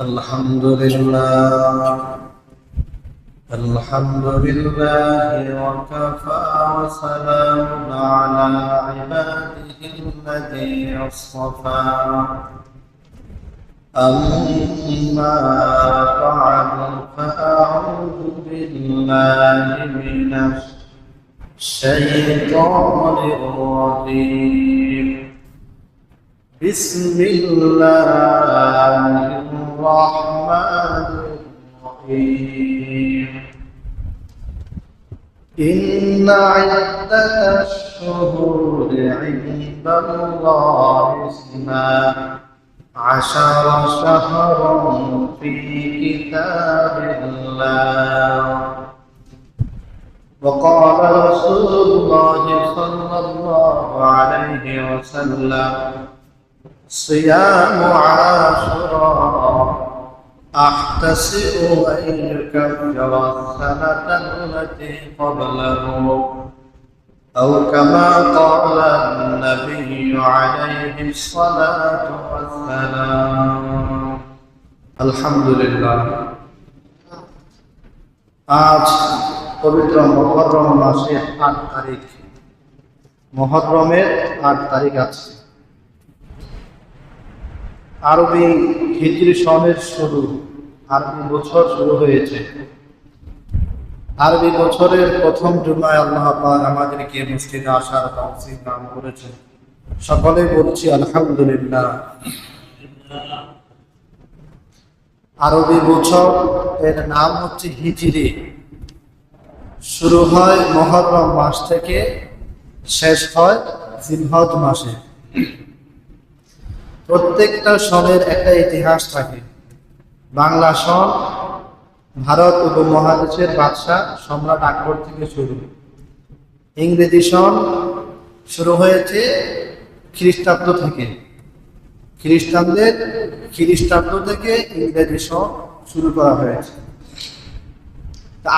الحمد لله وكفى وسلام على عباده الذين اصطفى أما بعد فأعوذ بالله من الشيطان الرجيم بسم الله الرحمن الرحيم إن عدة الشهور عند الله 12 شهرا في كتاب الله وقال رسول الله صلى الله عليه وسلم صيام عاشوراء أحتسب أن يكفر السنة التي قبله أو كما قال النبي عليه الصلاة والسلام الحمد لله আজ পবিত্র মুহররম মাসের ৮ তারিখ মুহররমের ৮ তারিখ আছে আরবি হিজরি সনের শুরু আরবি বছর শুরু হয়েছে আরবি বছরের প্রথম জুমায় আল্লাহ পাক আমাদেরকে মসজিদে আসার তৌফিক দান করেছেন সকলে বলছি আলহামদুলিল্লাহ আরবি বছর এর নাম হচ্ছে হিজরি শুরু হয় মুহররম মাস থেকে শেষ হয় জিলহজ মাসে প্রত্যেকটা সনের একটা ইতিহাস থাকে বাংলা সন ভারত উপমহাদেশের বাদশাহ সম্রাট আকবর থেকে শুরু ইংরেজি সন শুরু হয়েছে খ্রিস্টাব্দ থেকে খ্রিস্টানদের খ্রিস্টাব্দ থেকে ইংরেজি সন শুরু করা হয়েছে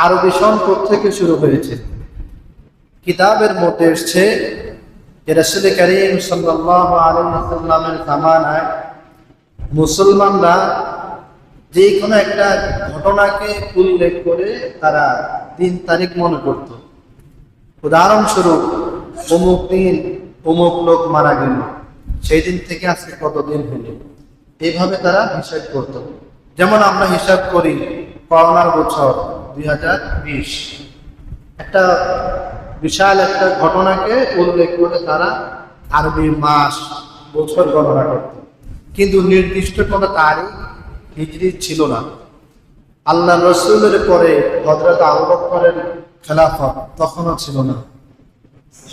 আরবি সন থেকে শুরু হয়েছে কিতাবের মধ্যে এসছে যে রাসূল করিম সাল্লাল্লাহু আলাইহি ওয়াসাল্লামের জামানায় মুসলমানরা যে কোনো একটা ঘটনাকে উল্লেখ করে তারা দিন তারিখ মনে করত উদাহরণস্বরূপ অমুক দিন অমুক লোক মারা গেল সেই দিন থেকে আজকে কতদিন হলো এইভাবে তারা হিসাব করত যেমন আমরা হিসাব করি করোনার বছর 2020 একটা বিশাল একটা ঘটনাকে উল্লেখ করে তারা আরবি মাস বছর গণনা করত কিন্তু নির্দিষ্ট কোনো তারিখ হিজরি ছিল না আল্লাহ রসুলের পরে হযরত আবু বকরের খেলাফত তখনও ছিল না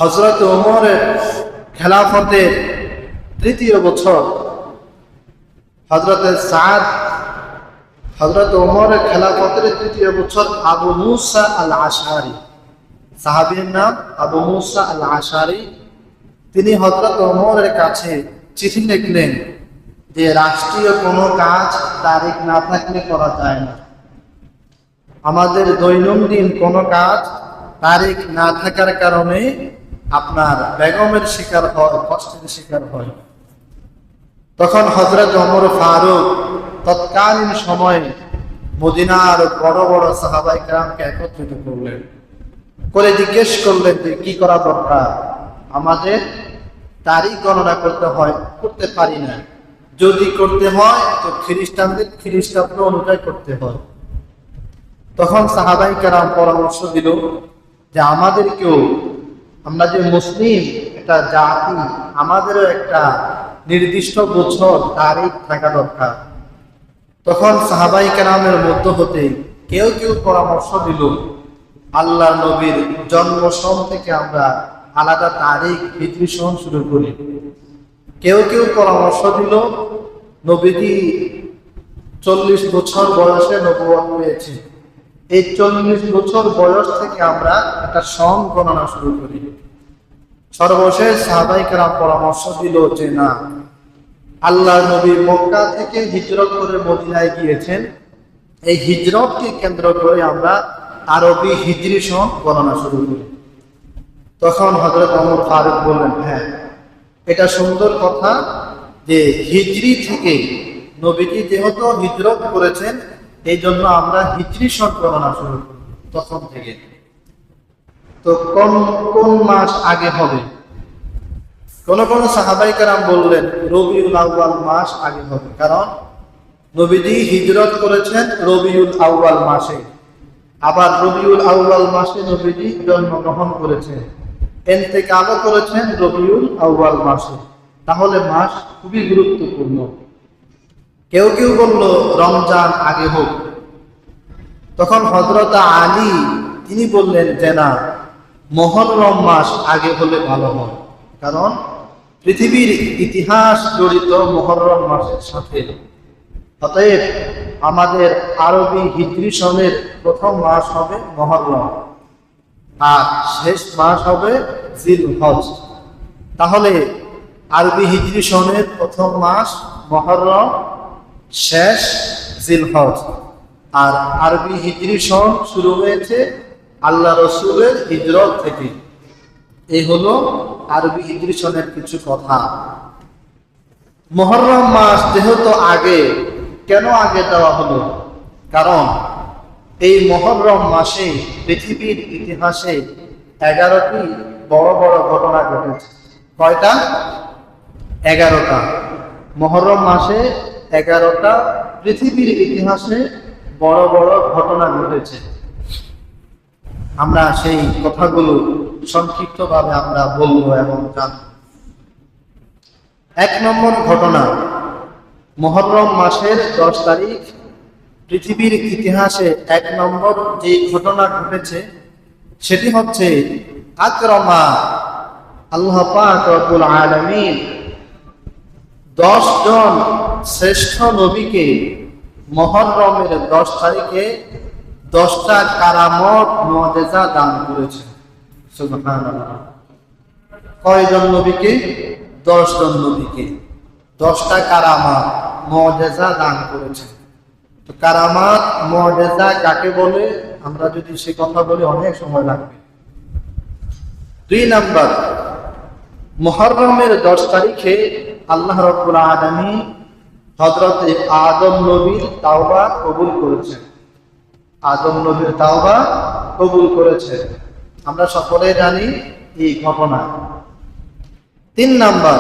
হযরত ওমরের খেলাফতের তৃতীয় বছর হযরত ওমরের খেলাফতের তৃতীয় বছর আবু মুসা আল আশআরী সাহাবীর নাম আবু মুসা আল আশআরী তিনি হযরত ওমরের কাছে চিঠি লিখলেন যে রাষ্ট্রীয় কোনো কাজ তারিখ না থাকলে করা যায় না আমাদের দৈনন্দিন কোনো কাজ তারিখ না থাকার কারণে আপনার বেগমের শিকার হয় কষ্টের শিকার হয় তখন হযরত ওমর ফারুক তৎকালীন সময়ে মদিনার বড় বড় সাহাবায়ে কেরামকে একত্রিত করলেন করে জিজ্ঞেস করলেন যে কি করা দরকার আমাদের তারিখ গণনা করতে পারি না যদি করতে হয় তো খ্রিস্টানদের খ্রিস্টাব্দ অনুযায়ী করতে হয় তখন সাহাবায়ে কেরাম পরামর্শ দিল যে আমাদেরকেও আমরা যে মুসলিম একটা জাতি আমাদেরও একটা নির্দিষ্ট বছর তারিখ থাকা দরকার তখন সাহাবায়ে কেরামের মধ্য হতে কেউ কেউ পরামর্শ দিল আল্লাহ নবীর জন্ম সন থেকে আমরা আলাদা তারিখ হিজরি সন শুরু করি কেউ কেউ পরামর্শ দিল নবীজি 40 বছর বয়সে নবুয়ত পেয়েছে এই 40 বছর বয়স থেকে আমরা একটা সন গণনা শুরু করি সর্বশেষ সাহাবায়ে কেরাম পরামর্শ দিল যে না আল্লাহ নবী মক্কা থেকে হিজরত করে মদিনায় গিয়েছেন এই হিজরতকে কেন্দ্র করে আমরা আরবি হিজরি সন গণনা শুরু করি তখন হযরত ওমর ফারুক বললেন হ্যাঁ এটা সুন্দর কথা যে হিজরি থেকে নবীজি যেহেতু হিজরত করেছেন, এই জন্য আমরা হিজরি সন গণনা শুরু করব তখন থেকে। তো কোন কোন মাস আগে হবে? কোন কোন সাহাবায়ে কেরাম বললেন রবিউল আউয়াল মাস আগে হবে, কারণ নবীজি হিজরত করেছেন রবিউল আউয়াল মাসে, আবার রবিউল আউয়াল মাসে নবীজি জন্মগ্রহণ করেছেন, ইন্তেকালও করেছেন রবিউল আউয়াল মাসে। তাহলে মাস খুবই গুরুত্বপূর্ণ। কেউ কেউ বলল রমজান আগে হোক। তখন হযরত আলী তিনি বললেন যে না, মুহররম মাস আগে হলে ভালো হয়, কারণ পৃথিবীর ইতিহাস জড়িত মুহররম মাসের সাথে। অতএব আমাদের আরবি হিজরি সনের প্রথম মাস হবে মুহররম, আর শেষ মাস হবে জিলহজ। তাহলে আরবি হিজরি সনের প্রথম মাস মুহররম, শেষ জিলহজ। আর আরবি হিজরি সন শুরু হয়েছে আল্লাহ রসুলের হিজরত থেকে। এই হলো আরবি হিজরি সনের কিছু কথা। মুহররম মাস যেহেতু আগে, কেন আগে দেওয়া হলো? কারণ এই মুহররম মাসে পৃথিবীর ইতিহাসে 11টি বড় বড় ঘটনা ঘটেছে। কয়টা? 11টা। মুহররম মাসে 11টা পৃথিবীর ইতিহাসে বড় বড় ঘটনা ঘটেছে। আমরা সেই কথাগুলো সংক্ষিপ্তভাবে আমরা বলবো এবং জানব। 1 নম্বর ঘটনা, মুহররম মাসের 10 তারিখ পৃথিবীর ইতিহাসে 1 নম্বর যে ঘটনা ঘটেছে সেটি হচ্ছে আকরামা আল্লাহ পাক রব্বুল আলামিন 10 জন শ্রেষ্ঠ নবীকে মুহররমের 10 তারিখে 10টা কারামত মুআজিজা দান করেছেন। সুবহানাল্লাহ। কয়জন নবীকে? 10 জন নবীকে 10টা কারামাত মুআজিজা দান করেছেন। তো কারামাত মুআজিজা কাকে বলে? আমরা যদি সে কথা বলি অনেক সময় লাগবে। 2 নাম্বার, মুহররমের 10 তারিখে আল্লাহ রাব্বুল আলামিন হযরত আদম নবীর তাওবা কবুল করেছেন। আদম নবীর তাওবা কবুল করেছেন, আমরা সকলেই জানি এই ঘটনা। 3 নাম্বার,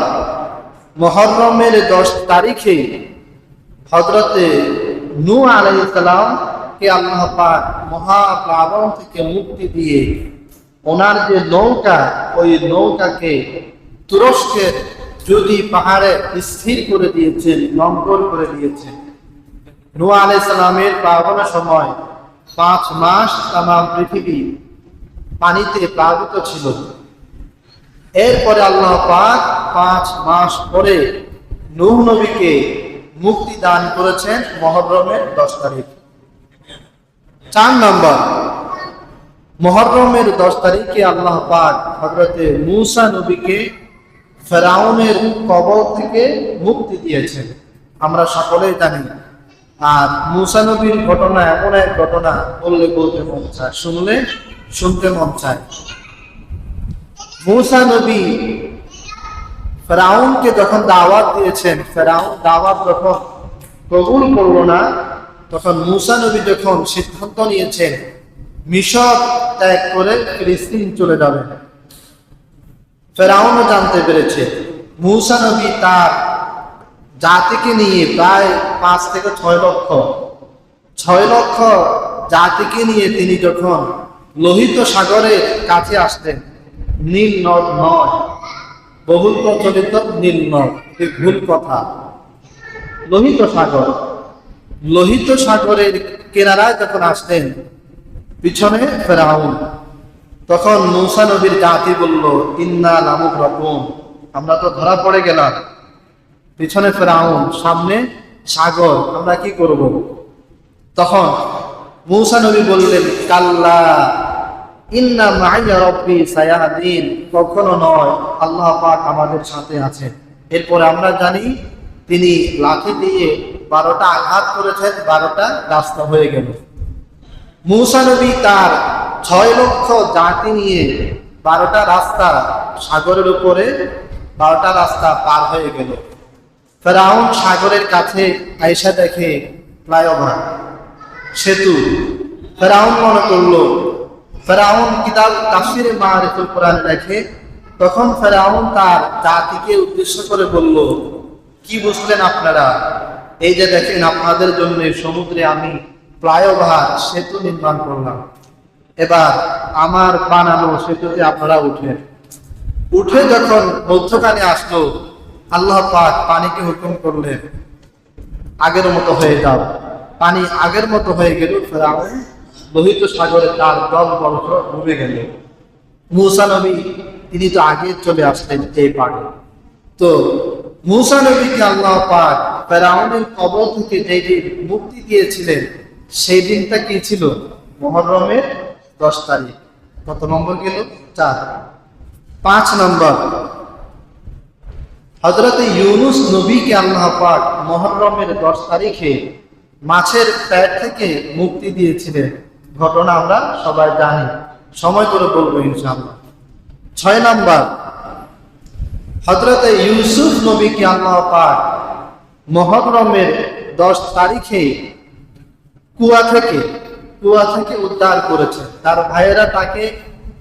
মুহররমের 10 তারিখে হযরত নূহ আলাইহিস সালাম কে আল্লাহ পাক মহাপ্লাবন থেকে মুক্তি দিয়ে ওনার যে নৌকা, ওই নৌকাকে তুরস্কের যদি পাহাড়ে স্থির করে দিয়েছেন, লঙ্ঘন করে দিয়েছেন। নূহ আলাইহিস সালামের প্লাবনের সময় 5 মাস তামাম পৃথিবী পানিতে প্লাবিত ছিল। এরপরে আল্লাহ পাক 5 মাস পরে নূহ নবীকে মুক্তি দান করেছেন মুহররমের 10 তারিখ। 4 নম্বর, মুহররমের 10 তারিখে আল্লাহ পাক হযরত মূসা নবীকে ফেরাউনের কবল থেকে মুক্তি দিয়েছেন, আমরা সকলেই জানি। আর মূসা নবীর ঘটনা এমন এক ঘটনা, বললে বলতে মন চায়, শুনলে শুনতে মন চায়। মূসা নবী ফেরাউনকে যখন দাওয়াত দিয়েছেন, ফেরাউন দাওয়াত যখন কবুল করলো না, তখন মূসা নবী যখন সিদ্ধান্ত নিয়েছেন মিশর ত্যাগ করে ফিলিস্তিন চলে যাবেন, ফেরাউনও জানতে পেরেছে। মূসা নবী তার জাতিকে নিয়ে প্রায় 5 থেকে 6 লক্ষ জাতিকে নিয়ে তিনি যখন লোহিত সাগরের কাছে আসতেন, নীল নদ নয়, বহুল প্রচলিত নীল নদ, ভুল কথা, লোহিত সাগর। লোহিত সাগরের কিনারায় যখন আসতেন, পিছনে ফেরাউন। তখন মূসা নবীর জাতি বলল, ইন্না লামুগরাকুন, আমরা তো ধরা পড়ে গেলাম। পিছনে ফেরাউন, সামনে সাগর, আমরা কি করব? তখন মূসা নবী বললেন, কাল্লা ইন্না মাইয়া রাব্বি সায়াহদিন, কখনো নয়, আল্লাহ পাক আমাদের সাথে আছেন। এরপরে আমরা জানি তিনি লাঠি দিয়ে 12টা আঘাত করেছেন, 12টা রাস্তা হয়ে গেল। মূসা নবী তার 6 লক্ষ জাতি নিয়ে 12টা রাস্তা সাগরের উপরে, 12টা রাস্তা পার হয়ে গেল। ফেরাউন সাগরের কাছে আয়েশা দেখে ফ্লাইওভার, সেতু। ফেরাউন মনে করলো, ফেরাউন কিতাব তাফসীরে মারিফুল কোরআন দেখে, তখন ফেরাউন তার জাতিকে উদ্দেশ্য করে বলল, কি বুঝলেন আপনারা? এই যে দেখেন, আপনাদের জন্য সমুদ্রে আমি ফ্লাইওভার, সেতু নির্মাণ করলাম। এবার আমার বানানো সেতুতে আপনারা উঠে যখন মধ্যখানে আসলো, আল্লাহ পাক পানিকে হুকুম করলেন, আগের মতো হয়ে যাও। পানি আগের মতো হয়ে গেল। ফেরাউন লোহিত সাগরে তার দল বর্ষ ডুবে গেল। মূসা নবী তিনি তো আগে চলে আসলেন এই পাড়ে। তো মূসা নবীকে আল্লাহ পাক ফেরাউনের কবর থেকে যে মুক্তি দিয়েছিলেন, সেই দিনটা কি ছিল? মুহররমের 10 তারিখ। কত নম্বর গেল? 4। 5 নম্বর, হযরতে ইউনূস নবীকে আল্লাহ পাক মুহররমের 10 তারিখে মাছের পেট থেকে মুক্তি দিয়েছিলেন। ঘটনা আমরা সবাই জানি, সময় করে বলবো ইনশাআল্লাহ। 6 নম্বর, হযরতে ইউসুফ নবীকে আল্লাহ পাক মুহররমের 10 তারিখে কুয়া থেকে উদ্ধার করেছে। তার ভাইয়েরা তাকে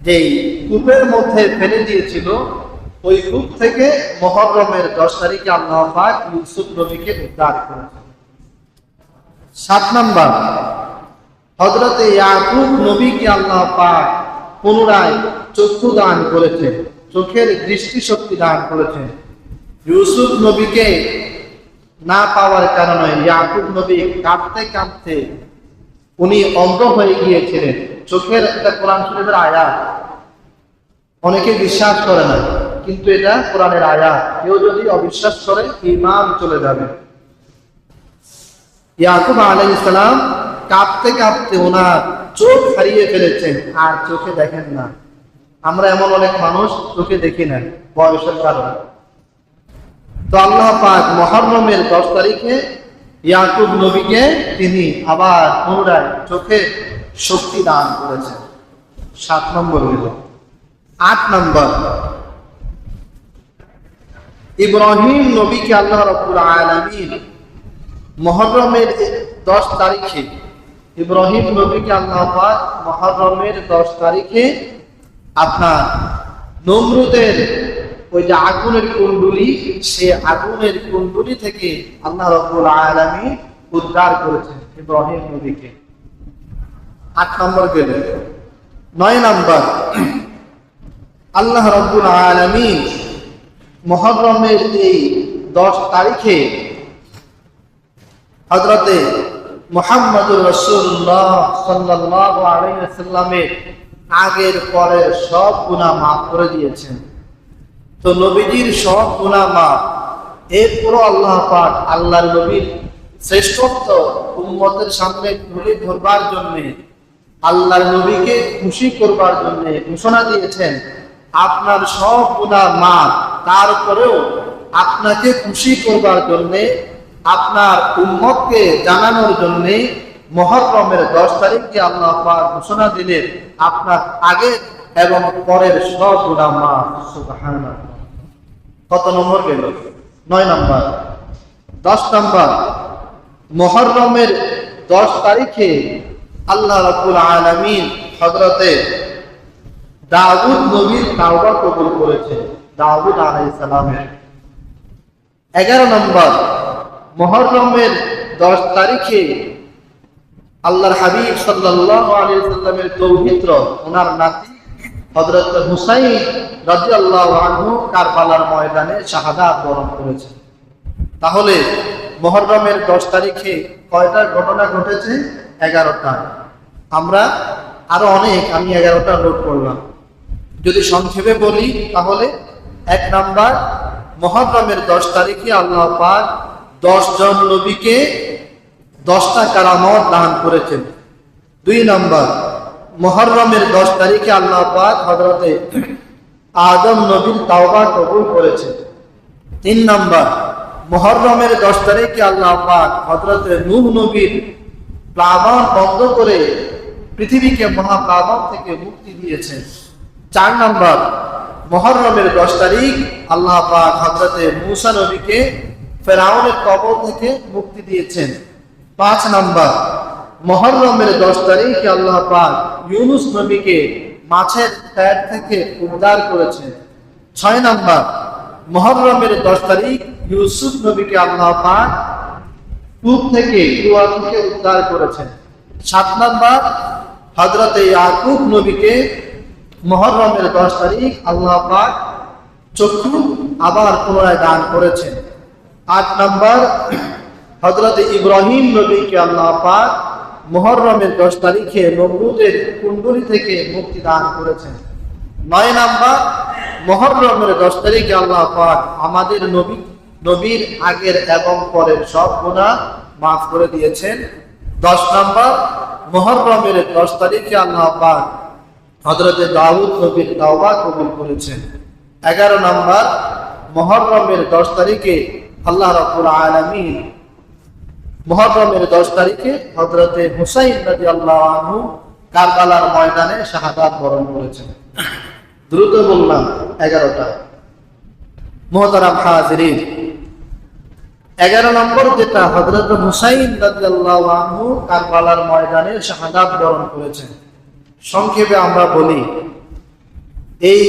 যেই কূপের মধ্যে ফেলে দিয়েছিল, ওই কূপ থেকে মুহররমের 10 তারিখে আল্লাহ পাক ইউসুফ নবীকে উদ্ধার করেছে। 7 নম্বর, হযরতে ইয়াকুব নবীকে আল্লাহ পাক পুনরায় চক্ষু দান করেছে, চোখের দৃষ্টিশক্তি দান করেছে। ইউসুফ নবীকে না পাওয়ার কারণে ইয়াকুব নবী কাঁদতে কাঁদতে উনি অন্ধ হয়ে গিয়েছিলেন। চোখের একটা কোরআন শরীফের আয়াত, অনেকে বিশ্বাস করে না, কিন্তু এটা কোরআনের আয়াত। কেউ যদি অবিশ্বাস করে, ঈমান চলে যাবে। ইয়াকুব আলাইহিস সালাম কাঁদতে কাঁদতে ওনার চোখ হারিয়ে ফেলেছেন, আর চোখে দেখেন না। আমরা এমন অনেক মানুষ চোখে দেখি না বয়সের কারণে। তো আল্লাহ পাক মুহররমের 10 তারিখে ইয়াকুব নবীকে তিনি আবার পুনরায় চোখে শক্তি দান করেছেন। 7 নম্বর হইল। 8 নম্বর, ইব্রাহিম নবীকে আল্লাহ রাব্বুল আলামিন মুহররমের 10 তারিখে, ইব্রাহিম নবীকে আল্লাহ পাক মুহররমের 10 তারিখে আপনার নমরুদের ওই যে আগুনের কুণ্ডলী, সে আগুনের কুণ্ডলী থেকে আল্লাহ রাব্বুল আলামিন উদ্ধার করেছেন ইব্রাহিম নবীকে। 8 নম্বর গেল। 9 নম্বর, আল্লাহ রাব্বুল আলামিন মুহররমের এই 10 তারিখে হযরতে মুহাম্মদুর রাসূলুল্লাহ সাল্লাল্লাহু আলাইহি ওয়াসাল্লামের আগের পরের সব গুনাহ মাফ করে দিয়েছেন। তো নবীজির সব গুনাহ মাফ, এরপর আল্লাহ পাক আল্লাহর নবীর শ্রেষ্ঠত্ব উম্মতের সামনে তুলে ধরবার জন্য, আল্লাহর নবীকে খুশি করবার জন্য ঘোষণা দিয়েছেন, আপনার সব গুনাহ মাফ, তারপরেও আপনাকে খুশি করবার জন্য, আপনার উম্মতকে জানানোর জন্য মুহররমের 10 তারিখে আল্লাহ পাক ঘোষণা দিলেন, আপনার আগে এবং পরের সব গুনাহ মাফ। সুবহানাল্লাহ। কত নম্বর গেল? 9 নম্বর। 10 নম্বর, মুহররমের 10 তারিখে আল্লাহ রাব্বুল আলামিন হযরতে দাউদ নবীর তাওবা কবুল করেছেন, দাউদ আলাইহিস সালামের। 11 নম্বর, মুহররমের 10 তারিখে আল্লাহর হাবিব সাল্লাল্লাহু আলাইহি ওয়াসাল্লামের পৌত্র, ওনার নাতি হযরত হুসাইন রাদিয়াল্লাহু আনহু কারবালার ময়দানে শাহাদাত বরণ করেছেন। তাহলে মুহররমের 10 তারিখে কয়টা ঘটনা ঘটেছে? 11টা। আমরা আরো অনেক, আমি 11টা নোট করলাম। যদি সংক্ষেপে বলি তাহলে 1 নাম্বার, মুহররমের 10 তারিখে আল্লাহ পাক 10 জন নবীকে 10টা কারামত দান করেছেন। 2 নাম্বার, মুহররমের 10 তারিখে আল্লাহ পাক হযরতে আদম নবীর তাওবা কবুল করেছেন। 3 নাম্বার, মুহররমের 10 তারিখে আল্লাহ পাক হযরতে নূহ নবীর প্লাবন বন্ধ করে পৃথিবীকে মহাপ্লাবন থেকে মুক্তি দিয়েছেন। 4 নাম্বার, মুহররমের 10 তারিখ আল্লাহ পাক হযরতে মূসা নবীকে ফেরাউনের কবর থেকে মুক্তি দিয়েছেন। 5 নাম্বার, মুহররমের 10 তারিখে আল্লাহ পাক ইউনূস নবীকে মাছের পেট থেকে উদ্ধার করেছেন। 6 নাম্বার, মুহররমের 10 তারিখ ইউসুফ নবীকে আল্লাহ পাক কূপ থেকে কুয়া থেকে উদ্ধার করেছেন। 7 নাম্বার, হযরতে ইয়াকুব নবীকে মুহররমের 10 তারিখ আল্লাহ পাক চক্ষু আবার পুনরায় দান করেছেন। 8 নাম্বার, হযরতে ইব্রাহিম নবীকে আল্লাহ পাক মুহররমের 10 তারিখে নমরুদের কুণ্ডলী থেকে মুক্তি দান করেছেন। 9 নাম্বার, মুহররমের 10 তারিখে আল্লাহ পাক আমাদের নবীর আগের এবং পরের সব গুনাহ মাফ করে দিয়েছেন। 10 নাম্বার, মুহররমের 10 তারিখে আল্লাহ পাক হযরতে দাউদ নবীর তওবা কবুল করেছেন। 11 নাম্বার, মুহররমের 10 তারিখে আল্লাহ রাব্বুল আলামিন মুহররমের 10 তারিখে হযরতে হুসাইন রাদিয়াল্লাহু আনহু কারবালার ময়দানে শাহাদাত বরণ করেছেন। দ্রুত বললাম 11টা। মুহতারাম হাজিরিন, 11 নম্বর যেটা হযরত হুসাইন রাদিয়াল্লাহু আনহু কারবালার ময়দানে শাহাদাত বরণ করেছেন। সংক্ষেপে আমরা বলি, এই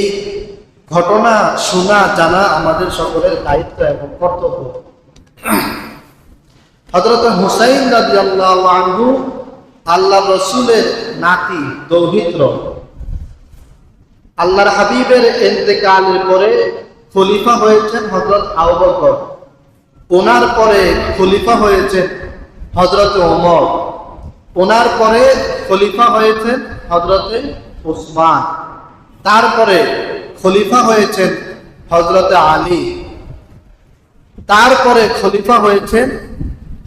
ঘটনা শোনা জানা আমাদের সকলের দায়িত্ব এবং কর্তব্য। হযরত হুসাইন রাদিয়াল্লাহু আনহু আল্লাহ রাসূলের নাতি দৌহিত্র। আল্লাহর হাবিবের ইন্তেকালের পরে খলিফা হয়েছেন হযরত আবু বকর, ওনার পরে খলিফা হয়েছেন হযরত ওমর, ওনার পরে খলিফা হয়েছেন হযরতে উসমান, তারপরে খলিফা হয়েছেন হযরতে আলী, তারপরে খলিফা হয়েছেন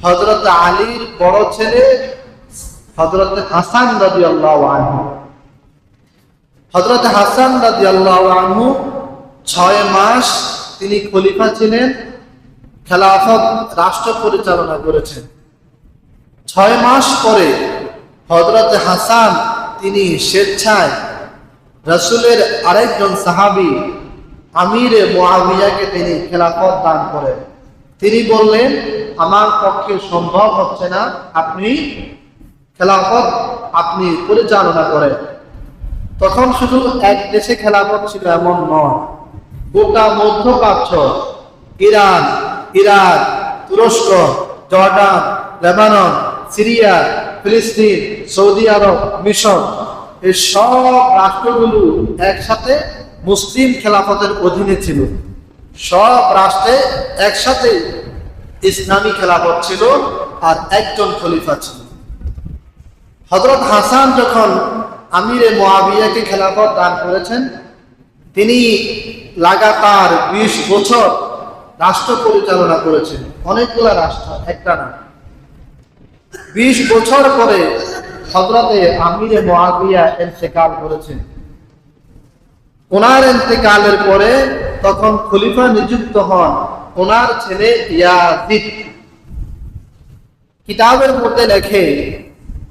হযরত আলীর বড় ছেলে হযরত হাসান রাদিয়াল্লাহু আনহু। হযরত হাসান রাদিয়াল্লাহু আনহু 6 মাস তিনি খলিফা ছিলেন, খেলাফত রাষ্ট্র পরিচালনা করেছেন। 6 মাস পরে হযরত হাসান তিনি স্বেচ্ছায় রাসূলের আরেকজন সাহাবী আমিরে মুআবিয়াকে তিনি খেলাফত দান করেন। তিনি বললেন, আমার পক্ষে সম্ভব হচ্ছে না, আপনি খেলাফত আপনি পরিচালনা করেন। তখন শুধু এক দেশে খেলাফত ছিল এমন নয়, গোটা মধ্যপ্রাচ্য, ইরান, ইরাক, তুরস্ক, জর্ডান, লেবানন, সিরিয়া, ফিলিস্তিন, সৌদি আরব, মিশর, এই সব রাষ্ট্রগুলো একসাথে মুসলিম খেলাফতের অধীনে ছিল। সব রাষ্ট্রে একসাথে ইসলামী খেলাফত ছিল আর একজন খলিফা ছিল। হযরত হাসান যখন আমিরে মুআবিয়াকে খেলাফত দান করেছেন, তিনি লাগাতার 20 বছর রাষ্ট্র পরিচালনা করেছেন, অনেকগুলো রাষ্ট্র, একটা না। 20 বছর পরে হযরতে আমিরে মুআবিয়া ইন্তেকাল করেছেন। ওনার ইন্তেকালের পরে তখন খলিফা নিযুক্ত হন ওনার ছেলে ইয়াজিদ। কিতাবের মধ্যে লেখে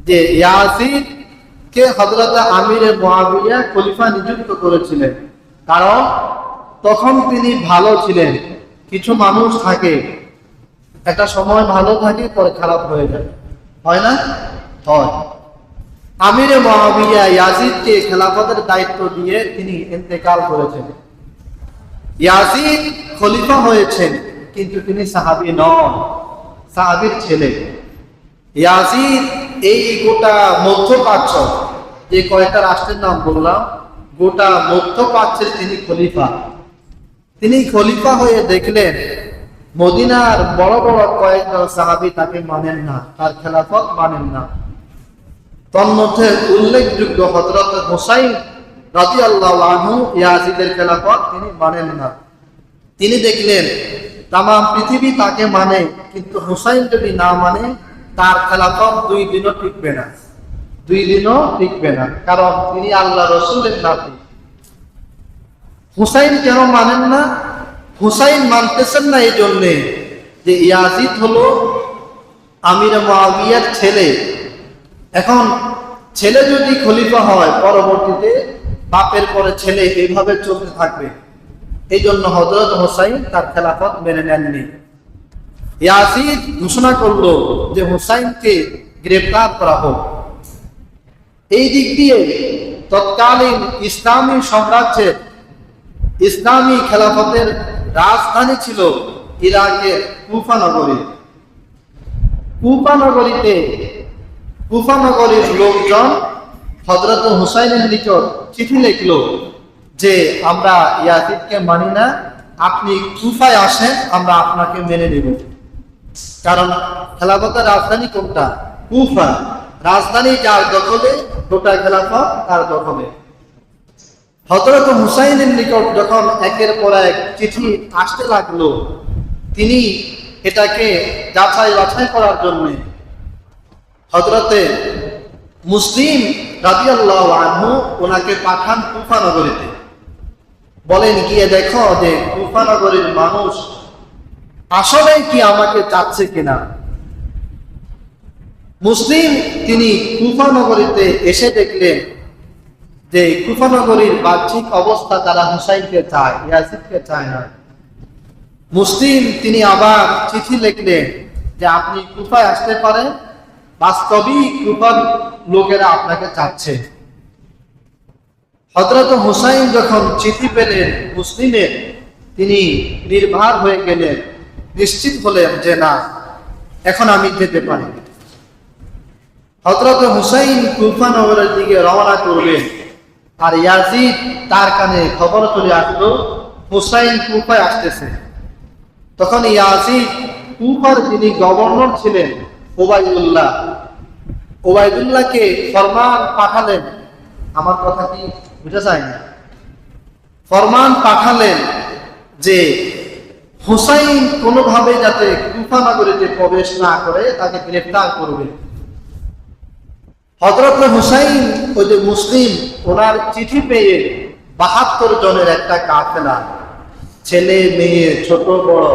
যে ইয়াজিদ কে হযরত আমিরে মুআবিয়া খলিফা নিযুক্ত করেছিলেন, কারণ তখন তিনি ভালো ছিলেন। কিছু মানুষ থাকে একটা সময় ভালো থাকে, পরে খারাপ হয়ে যায়, হয় না? হয়। আমিরে মুআবিয়া ইয়াজিদকে খেলাফতের দায়িত্ব দিয়ে তিনি ইন্তেকাল করেছেন। ইয়াজিদ খলিফা হয়েছেন, কিন্তু তিনি সাহাবী নন, সাহাবীর ছেলে। ইয়াজিদ এই গোটা মধ্যপ্রাচ্য, যে কয়েকটা রাষ্ট্রের নাম বললাম, গোটা মধ্যপ্রাচ্যের তিনি খলিফা। তিনি খলিফা হয়ে দেখলেন মদিনার বড় বড় কয়েকজন সাহাবী তাকে মানেন না, তার খেলাফত মানেন না। তন্মধ্যে উল্লেখযোগ্য হযরত হুসাইন রাদিয়াল্লাহু আনহু ইয়াজিদের খেলাফত তিনি মানেন না। তিনি দেখলেন তাম পৃথিবী তাকে মানে, কিন্তু হুসাইন যদি না মানে তার খেলাফত 2 দিনও টিকবে না, 2 দিনও টিকবে না, কারণ তিনি আল্লাহ রাসূলের নাতি। হুসাইন কেন মানেন না? হুসাইন মানতেছেন না এই জন্যে যে ইয়াজিদ হলো আমির মুআবিয়ার ছেলে। এখন ছেলে যদি খলিফা হয়, পরবর্তীতে বাপের পরে ছেলে, এইভাবে চলতে থাকবে। এই জন্য হযরত হুসাইন তার খেলাফত মেনে নেননি। ইয়াজিদ ঘোষণা করলো যে হুসাইনকে গ্রেফতার করা হোক। এই দিক দিয়ে তৎকালীন ইসলামী সাম্রাজ্যের, ইসলামী খেলাফতের রাজধানী ছিল ইরাকের কুফা নগরী। কুফা নগরীর লোকজন হযরত হুসাইনের নিকট চিঠি লিখলো যে আমরা ইয়াজিদকে মানি না, আপনি কুফায় আসেন, আমরা আপনাকে মেনে নেব। কারণ খেলাফতের রাজধানী কোনটা? কুফা। রাজধানী যার দখলে, গোটা খেলাফত তার দখলে। হযরত হুসাইনের নিকট যখন একের পর এক চিঠি আসতে লাগলো, তিনি এটাকে যাচাই বাছাই করার জন্য হযরতে মুসলিম রাদিয়াল্লাহু আনহু ওনাকে পাঠান কুফা নগরীতে। বলেন, গিয়ে দেখো যে কুফা নগরীর মানুষ আসলে কি আমাকে চাচ্ছে কিনা। মুসলিম তিনি কুফা নগরীতে এসে দেখলেন যে কুফা নগরীর বাহ্যিক অবস্থা, তারা হুসাইনকে চায়, ইয়াজিদকে চায় না। মুসলিম তিনি আবার চিঠি লিখলেন যে আপনি কুফায় আসতে পারেন, বাস্তবিক কুফার লোকেরা আপনাকে চাচ্ছে। হযরত হুসাইন যখন চিঠি পেলেন মুসলিমের, তিনি নির্ভর হয়ে গেলেন, নিশ্চিত হলেন যে না, এখন আমি যেতে পারি। হযরত হুসাইন কুফা নগরের দিকে রওনা করলেন, আর ইয়াজিদ তার কানে খবর চলে আসলো হুসাইন কুফায় আসতেছে। তখন ইয়াজিদ কুফার যিনি গভর্নর ছিলেন ওবায়দুল্লাহকে ফরমান পাঠালেন। আমার কথা কি বুঝা যায় না? ফরমান পাঠালেন যে হুসাইন কোনোভাবে যাতে কুফা নগরীতে প্রবেশ না করে তাকে গ্রেফতার করবে। হযরত হুসাইন ওই যে মুসলিম ওনার চিঠি পেয়ে ৭২ জনের একটা কাফেলা, ছেলে মেয়ে ছোট বড়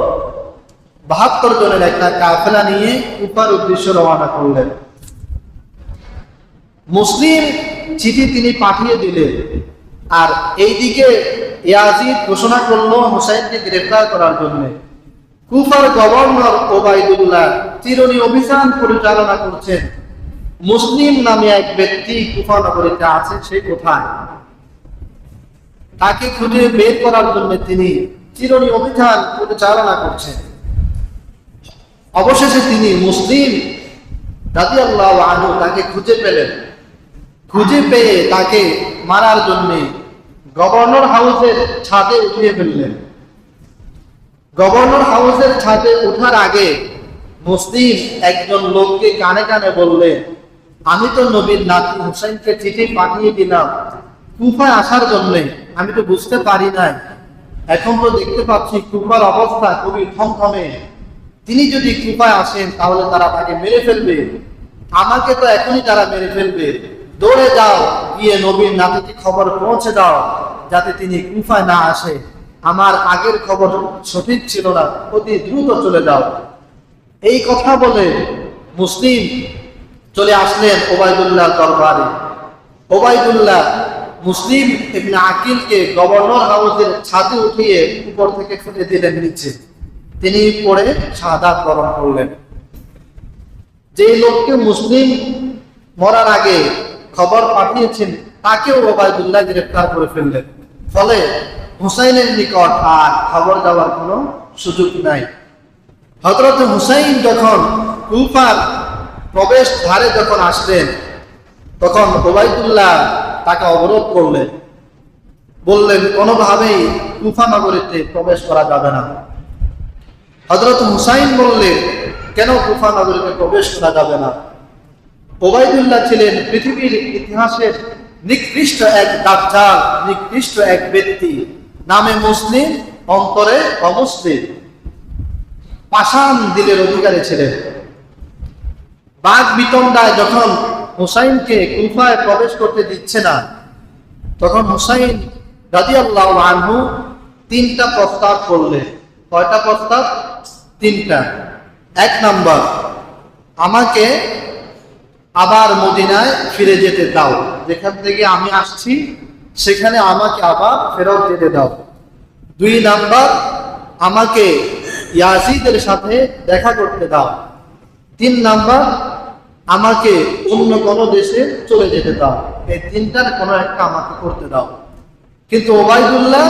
৭২ জনের একটা কাফেলা নিয়ে কুফার উদ্দেশ্যে রওনা করলেন। মুসলিম চিঠি তিনি পাঠিয়ে দিলেন, আর এইদিকে ইয়াজিদ ঘোষণা করলো হুসাইনকে গ্রেফতার করার জন্য। কুফার গভর্নর ওবায়দুল্লাহ চিরনি অভিযান পরিচালনা করছেন। মুসলিম নামে এক ব্যক্তি কুফা নগরীতে আছে, সে কোথায়, তাকে খুঁজে বের করার জন্য তিনি চিরনি অভিযান পরিচালনা করছেন। অবশেষে তিনি মুসলিম রাদিয়াল্লাহু আনহু তাকে খুঁজে পেলেন। খুঁজে পেয়ে তাকে মারার জন্য গভর্নর হাউসের ছাদে উঠিয়ে ফেললেন। গভর্নর হাউসের ছাদে ওঠার আগে মুসলিম একজন লোককে কানে কানে বললেন, আমি তো নবীর নাতি হুসাইনকে চিঠি পাঠিয়ে দিলাম কুফায় আসার জন্য, আমি তো বুঝতে পারি নাই, এখন তো দেখতে পাচ্ছি কুফার অবস্থা খুবই থমথমে, তিনি যদি কুফায় আসেন তাহলে তারা তাকে মেরে ফেলবে, আমাকে তো এখনই তারা মেরে ফেলবে, দৌড়ে যাও, গিয়ে নবীর নাতিকে খবর পৌঁছে দাও যাতে তিনি কুফায় না আসে, আমার আগের খবর সঠিক ছিল না, অতি দ্রুত চলে যাও। এই কথা বলে মুসলিম চলে আসলেন ওবায়দুল্লাহ দরবারে। ওবায়দুল্লাহ মুসলিম ইবনে আকিলকে গভর্নর হাউসের ছাদে উঠিয়ে উপর থেকে ফেলে দিলেন নিচে। তিনি পড়ে শাহাদাত বরণ করলেন। যে লোককে মুসলিম মরার আগে খবর পাঠিয়েছেন তাকেও ওবায়দুল্লাহ গ্রেফতার করে ফেললেন। ফলে হুসাইনের নিকট আর খবর দেওয়ার কোনো সুযোগ নাই। হযরত হুসাইন যখন কুফার প্রবেশ দ্বারে যখন আসলেন, তখন ওবায়দুল্লাহ তাকে অবরোধ করলেন, বললেন কোনোভাবেই কুফা নগরীতে প্রবেশ করা যাবে না। হযরত হুসাইন বললেন, কেন কুফা নগরীতে প্রবেশ করা যাবে না? ওবায়দুল্লাহ ছিলেন পৃথিবীর ইতিহাসের নিকৃষ্ট এক দাজ্জাল, নিকৃষ্ট এক ব্যক্তি, নামে মুসলিম অন্তরে অমুসলিম, পাষাণ দিলের অধিকারী ছিলেন। বাঘ বিতণ্ডায় যখন হুসাইনকে কুফায় প্রবেশ করতে দিচ্ছে না, তখন হুসাইন রাদিয়াল্লাহু আনহু 3টা প্রস্তাব করলেন। কয়টা প্রস্তাব? 3টা। 1 নাম্বার, আমাকে আবার মদিনায় ফিরে যেতে দাও, যেখান থেকে আমি আসছি সেখানে আমাকে আবার ফেরত যেতে দাও। 2 নাম্বার, আমাকে ইয়াজিদের সাথে দেখা করতে দাও। 3 নাম্বার, আমাকে অন্য কোনো দেশে চলে যেতে দাও। এই 3টার কোনো একটা আমাকে করতে দাও। কিন্তু ওবাইদুল্লাহ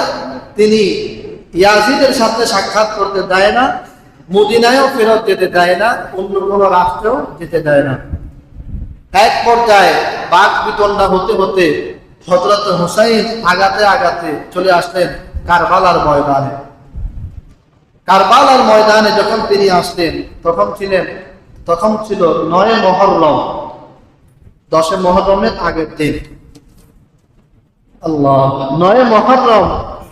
তিনি ইয়াজিদের সাথে সাক্ষাৎ করতে দেয় না, মদিনায়ও ফেরত যেতে দেয় না, অন্য কোনো রাষ্ট্রেও যেতে দেয় না। এক পর্যায়ে বাক বিতণ্ডা হতে হতে হযরত হুসাইন আগাতে আগাতে চলে আসলেন কারবালার ময়দানে। কারবালার ময়দানে যখন তিনি আসলেন তখন ছিল 9 মুহররম, 10 মুহররমের আগের দিন। আল্লাহ, 9 মুহররম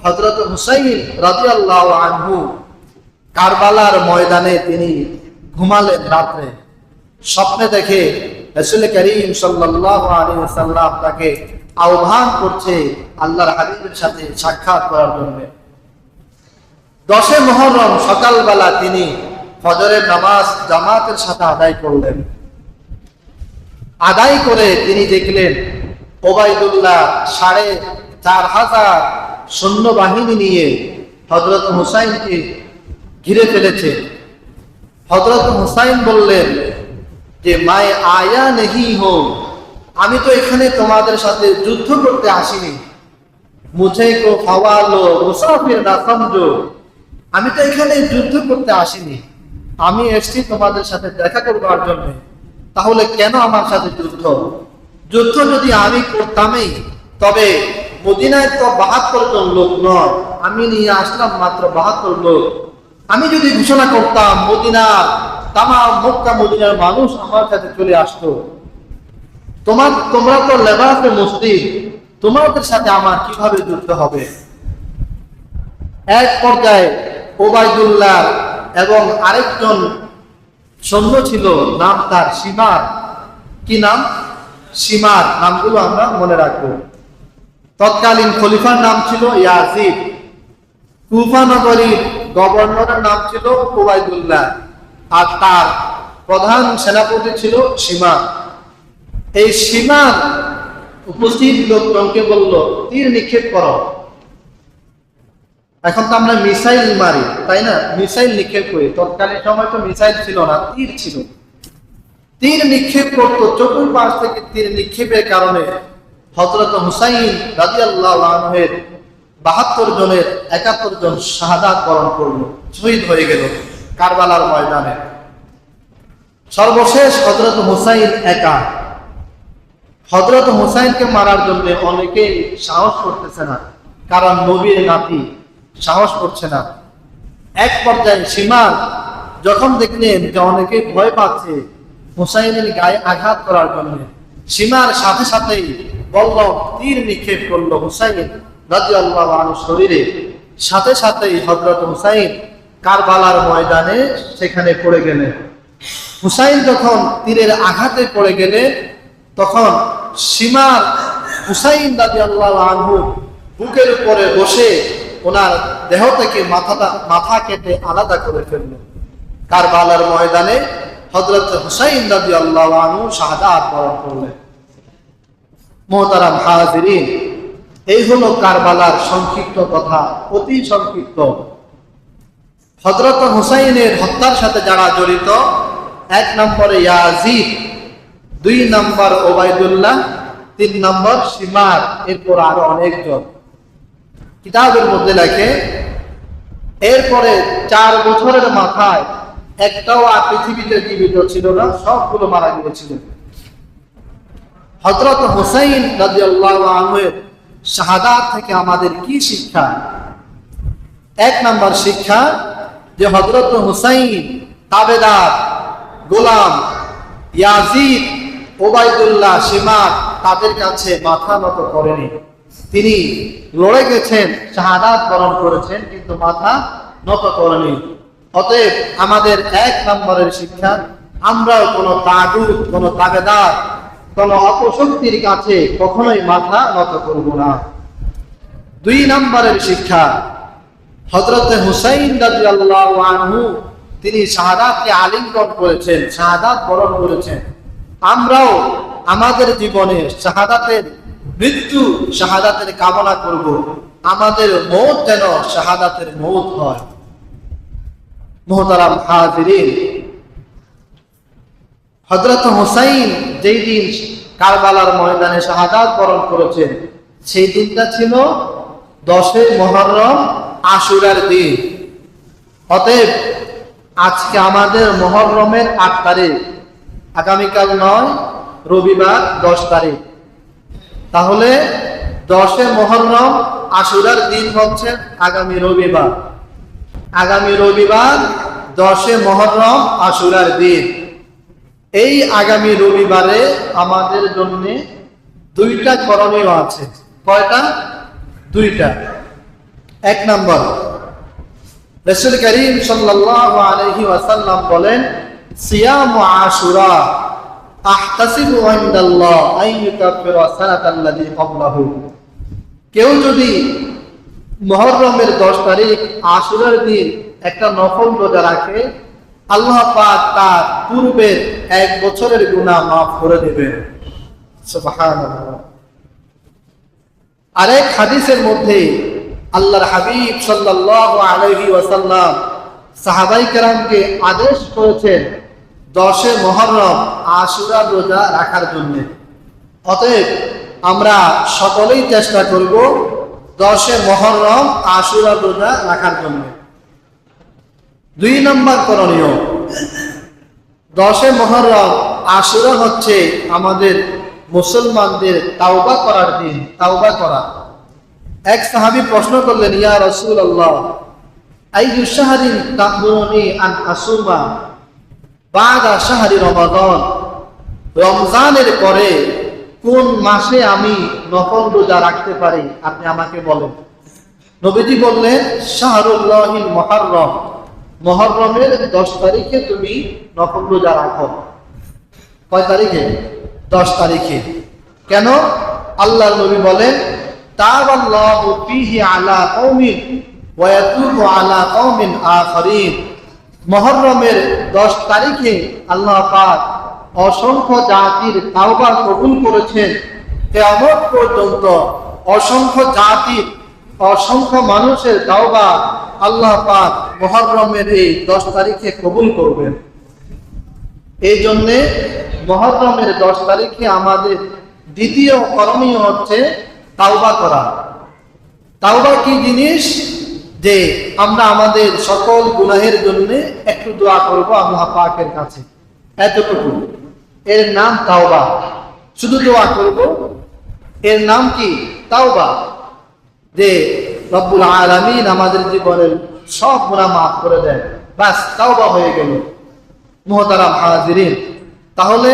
হযরত হুসাইন রাদিয়াল্লাহু আনহু কারবালার ময়দানে তিনি ঘুমালেন রাত্রে। স্বপ্নে দেখে রাসূল করিম সাল্লাল্লাহু আলাইহি ওয়াসাল্লাম তাকে আহ্বান করছে আল্লাহর হাবিবের সাথে সাক্ষাৎ করার জন্য। 10 মুহররম সকালবেলা তিনি ফজরের নামাজ জামাতের সাথে আদায় করলেন। আদায় করে তিনি দেখলেন ওবাইদুল্লাহ 4500 সৈন্যবাহিনী নিয়ে হযরত হুসাইনকে ঘিরে ফেলেছে। হযরত হুসাইন বললেন যে মায় আয়া নেহি হো, আমি তো এখানে তোমাদের সাথে যুদ্ধ করতে আসিনি। মুঝে কো ফাওয়ালো মুসাফির না সমঝো, আমি তো এখানে যুদ্ধ করতে আসিনি, আমি এসেছি তোমাদের সাথে দেখা করবার জন্য। তাহলে কেন আমার সাথে যুদ্ধ? যুদ্ধ যদি আমি করতামই তবে মদিনায় তো 72 জন লোক নয়, আমি নিয়ে আসলাম মাত্র 72 লোক। আমি যদি ঘোষণা করতাম মদিনার তামাম মক্কা মদিনার মানুষ আমার সাথে চলে আসতো, তোমরা তো লেবাসে মুসলিম, তোমাদের সাথে আমার কিভাবে যুদ্ধ হবে? এক পর্যায়ে ওবাইদুল্লাহ এবং আরেকজন সৈন্য ছিল, নাম তার শিমার। কি নাম? শিমার। নামগুলো আমরা মনে রাখবো। তৎকালীন খলিফার নাম ছিল ইয়াজিদ। কুফা নগরীর গভর্নরের নাম ছিল ওবাইদুল্লাহ, আর তার প্রধান সেনাপতি ছিল শিমার। এই শিমার উপস্থিত লোকজনকে বলল, তীর নিক্ষেপ করো। এখন তো আমরা মিসাইল মারি, তাই না? মিসাইল নিক্ষেপ করি। তৎকালীন সময় তো মিসাইল ছিল না, তীর ছিল। তীর নিক্ষেপ করতো, চতুর্পাশ থেকে তীর নিক্ষেপের কারণে হযরত হুসাইন রাদিয়াল্লাহু আনহুর 72 জনের 71 জন শাহাদাত বরণ করলো, শহীদ হয়ে গেল কারবালার ময়দানে। সর্বশেষ হযরত হুসাইন একা। হযরত হুসাইনকে মারার জন্য অনেকেই সাহস করতেছে না, কারণ নবীর নাতি, সাহস করছে না। এক পর্যায়ে শিমার যখন দেখলেন যে অনেকে ভয় পাচ্ছে হুসাইনের গায়ে আঘাত করার জন্য, শিমার সাথে সাথেই বলল, তীর নিক্ষেপ করলো হুসাইন রাদিয়াল্লাহু আনহুর শরীরে। সাথে সাথেই হযরত হুসাইন কারবালার ময়দানে সেখানে পড়ে গেলেন। হুসাইন যখন তীরের আঘাতে পড়ে গেলেন তখন শিমার হুসাইন রাদিয়াল্লাহু আনহু বুকের উপরে বসে ওনার দেহ থেকে মাথা কেটে আলাদা করে ফেললেন। কারবালার ময়দানে হযরত হুসাইন রাদিয়াল্লাহু আনহু শাহাদাত বরণ করলেন। মুহতারাম হাজিরিন, এই হলো কারবালার সংক্ষিপ্ত কথা, অতি সংক্ষিপ্ত। হযরত হুসাইনের হত্যার সাথে যারা জড়িত, 1 নম্বরে ইয়াজিদ, 2 নম্বর ওবাইদুল্লাহ, 3 নম্বর শিমার, এরপর আরো অনেকজন। কিতাবের মধ্যে লেখে এরপরে 4 বছরের মাথায় একটাও আর পৃথিবীতে জীবিত ছিল না, সবগুলো মারা গিয়েছিল। হযরত হুসাইন রাদিয়াল্লাহু আনহুর শাহাদাত থেকে আমাদের কি শিক্ষা? 1 নম্বর শিক্ষা যে হযরত হুসাইন তাবেদার, গোলাম, ইয়াজিদ, ওবাইদুল্লাহ, শিমার তাদের কাছে মাথা নত করেনি। তিনি লড়ে গেছেন, শাহাদাত বরণ করেছেন, কিন্তু মাথা নত করেনি। অতএব আমাদের 1 নম্বরের শিক্ষা, আমরাও কোনো তাগুত, কোনো তাবেদার, কোনো অপশক্তির কাছে কখনোই মাথা নত করব না। 2 নম্বরের শিক্ষা, হযরত হুসাইন রাদিয়াল্লাহু আনহু তিনি শাহাদাতকে আলিঙ্গন করেছেন, শাহাদাত বরণ করেছেন। আমরাও আমাদের জীবনে শাহাদাতের মৃত্যু, শাহাদাতের কামনা করব, আমাদের মওত যেন শাহাদাতের মওত হয়। মুহতারাম হাজিরিন, হযরত হুসাইন যেই দিন কারবালার ময়দানে শাহাদাত বরণ করেছেন, সেই দিনটা ছিল 10 মুহররম, আশুরার দিন। অতএব আজকে আমাদের মুহররমের 8 তারিখ, আগামীকাল 9, রবিবার 10 তারিখ। তাহলে 10 মুহররম আশুরার দিন হচ্ছে আগামী রবিবার। আগামী রবিবার 10 মুহররম আশুরার দিন। এই আগামী রবিবারে আমাদের জন্য 2টা করণীয় আছে। কয়টা? 2টা। 1 নম্বর, রাসূল করিম সাল্লাল্লাহু আলাইহি ওয়াসাল্লাম বলেন, সিয়ামু আশুরা আহতাসিবু ইনদাল্লাহ আন ইউকাফিরা সানাতাল্লাযী ক্বাবলাহু। কেউ যদি মুহররমের 10 তারিখ আশুরার দিন একটা নফল রোজা রাখে, আল্লাহ পাক তার পূর্বের 1 বছরের গুনাহ মাফ করে দেবেন। সুবহানাল্লাহ। আরেক হাদিসের মধ্যে আল্লাহর হাবিব সাল্লাল্লাহু আলাইহি ওয়াসাল্লাম সাহাবায়ে কেরামকে আদেশ করেছেন 10 মুহররম আশুরা রোজা রাখার জন্য। অতএব আমরা সকলেই চেষ্টা করব 10 মুহররম আশুরা রোজা রাখার জন্য। 2 নম্বর করণীয়, 10 মুহররম আশুরা হচ্ছে আমাদের মুসলমানদের তাওবা করার দিন। তাওবা করা। এক সাহাবী প্রশ্ন করলেন, ইয়া রাসূলুল্লাহ, আইয়ু শাহরিন তা'মুরুনি আন আসুমা বাদা শাহরি রমাদান? রমজানের পরে কোন মাসে আমি নফল রোজা রাখতে পারি, আপনি আমাকে বলেন। নবীজি বললেন, শাহরুল্লাহিল মুহররম, মুহররমের 10 তারিখে তুমি নফল রোজা রাখো। কয় তারিখে? 10 তারিখে। কেন? আল্লাহর নবী বলেন, তাওয়াল্লাহু ফীহি আলা কওমিন ওয়া ইয়াতুবু আলা কওমিন আখারিন। মুহররমের 10 তারিখে আল্লাহ পাক অসংখ্য জাতির তাওবা কবুল করেছেন। কিয়ামত পর্যন্ত অসংখ্য জাতির, অসংখ্য মানুষের তাওবা আল্লাহ পাক মুহররমের এই 10 তারিখে কবুল করবেন। এই জন্য মুহররমের 10 তারিখে আমাদের দ্বিতীয় করণীয় হচ্ছে তাওবা করা। তাওবা কি জিনিস? যে আমরা আমাদের সকল গুনাহের জন্য একটু দোয়া করব আল্লাহ পাকের কাছে, এতটুকু। এর নাম তাওবা। শুধু দোয়া করব, এর নাম কি? তাওবা। যে রব্বুল আলামিন আমাদের জীবনের সব গুনাহ মাফ করে দেন, বাস তাওবা হয়ে গেল। মুহতারাম হাজিরিন, তাহলে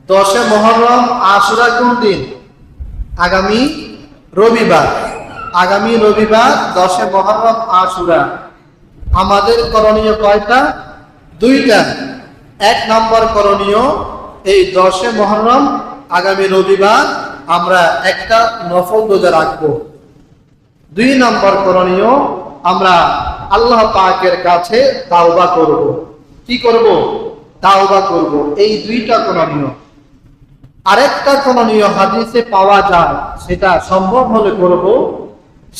10 মুহররম আশুরা কোন দিন? আগামী রবিবার। আগামী রবিবার 10 মুহররম আশুরা। আমাদের করণীয় কয়টা? 2টা। 1 নম্বর করণীয়, এই 10 মুহররম আগামী রবিবার আমরা একটা নফল রোজা রাখবো। 2 নম্বর করণীয়, আমরা আল্লাহ পাকের কাছে তাওবা করব। কি করব? তাওবা করব। এই 2টা করণীয়। আরেকটা করণীয় হাদিসে পাওয়া যায়, সেটা সম্ভব হলে করব।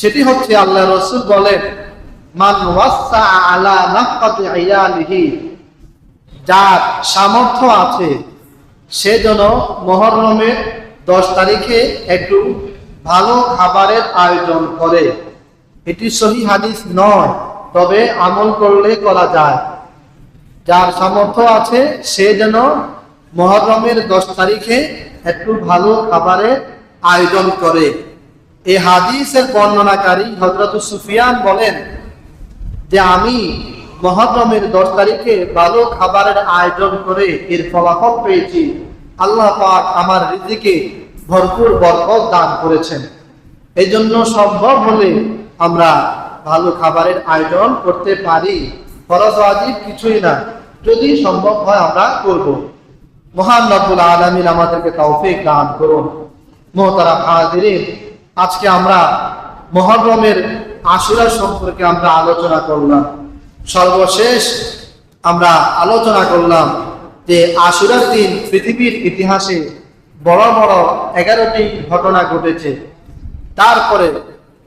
সেটি হচ্ছে আল্লাহ রাসূল বলেন, মান ওয়াসা আলা নাফকাতি আয়ালিহি, যার সামর্থ্য আছে সে যেন মুহররমের 10 তারিখে একটু ভালো খাবারের আয়োজন করে। এটি সহিহ হাদিস নয়, তবে আমল করলে করা যায়। যার সামর্থ্য আছে সে যেন মুহররমের 10 তারিখে একটু ভালো খাবারের আয়োজন করে। এই হাদিসের বর্ণনাকারী হযরত সুফিয়ান বলেন যে আমি মুহররমের 10 তারিখে ভালো খাবারের আয়োজন করে এর ফলাফল পেয়েছি। আল্লাহ পাক আমার রিজিকে ভরপুর বরকত দান করেছেন। এই জন্য সম্ভব হলে আমরা ভালো খাবারের আয়োজন করতে পারি। ফরজ ওয়াজিব কিছুই না, যদি সম্ভব হয় আমরা করব। মহান রব্বুল আলামিন আমাদেরকে তৌফিক দান করুন। মুহতারাম হাজিরিন, আজকে আমরা মুহররমের আশুরা সম্পর্কে আমরা আলোচনা করলাম। সর্বশেষ আমরা আলোচনা করলাম যে আশুরার দিন পৃথিবীর ইতিহাসে বড় বড় 11টি ঘটনা ঘটেছে। তারপরে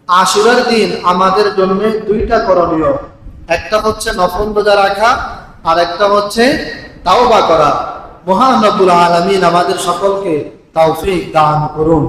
আশুরার দিন আমাদের জন্য 2টা করণীয়। একটা হচ্ছে নফল রোজা রাখা, আর একটা হচ্ছে তাওবা করা। মহান রব্বুল আলামিন আমাদের সকলকে তৌফিক দান করুন।